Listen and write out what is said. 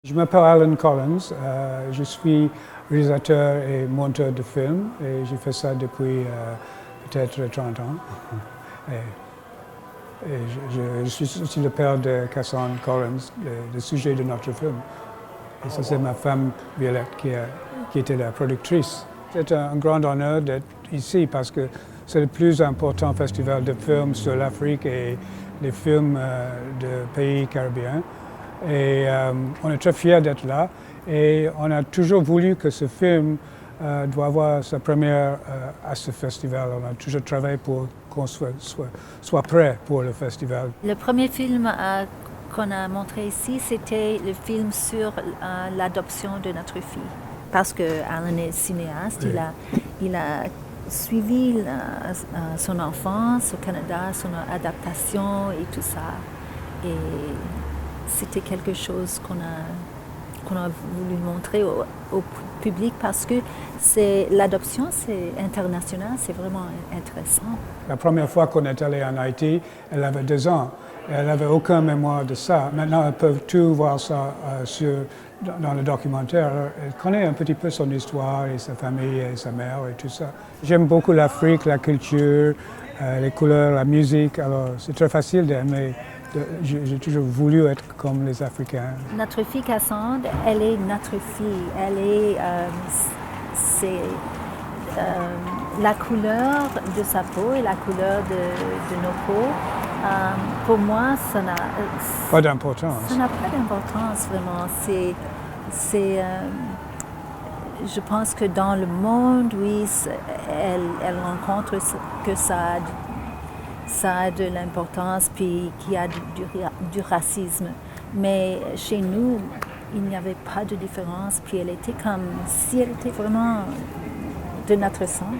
Je m'appelle Alan Collins, je suis réalisateur et monteur de films et j'ai fait ça depuis peut-être 30 ans. Je suis aussi le père de Cassandre Collins, le sujet de notre film. Et ça, c'est ma femme Violette qui était la productrice. C'est un grand honneur d'être ici parce que c'est le plus important festival de films sur l'Afrique et les films de pays caribéens. Et on est très fiers d'être là et on a toujours voulu que ce film doit avoir sa première à ce festival. On a toujours travaillé pour qu'on soit prêt pour le festival. Le premier film qu'on a montré ici, c'était le film sur l'adoption de notre fille. Parce que Alan est cinéaste, oui. il a suivi son enfance au Canada, son adaptation et tout ça. Et c'était quelque chose qu'on a voulu montrer au public parce que l'adoption, c'est international, c'est vraiment intéressant. La première fois qu'on est allé en Haïti, elle avait 2 ans. Elle n'avait aucune mémoire de ça. Maintenant, elles peuvent tout voir ça dans le documentaire. Elle connaît un petit peu son histoire et sa famille et sa mère et tout ça. J'aime beaucoup l'Afrique, la culture, les couleurs, la musique. Alors, c'est très facile d'aimer. J'ai toujours voulu être comme les Africains. Notre fille Cassandre, elle est notre fille. Elle est, c'est la couleur de sa peau et la couleur de nos peaux. Pour moi, ça n'a pas d'importance. Ça n'a pas d'importance vraiment. Je pense que dans le monde, oui, elle rencontre que ça a de l'importance, puis qu'il y a du racisme. Mais chez nous, il n'y avait pas de différence, puis elle était comme si elle était vraiment de notre sang.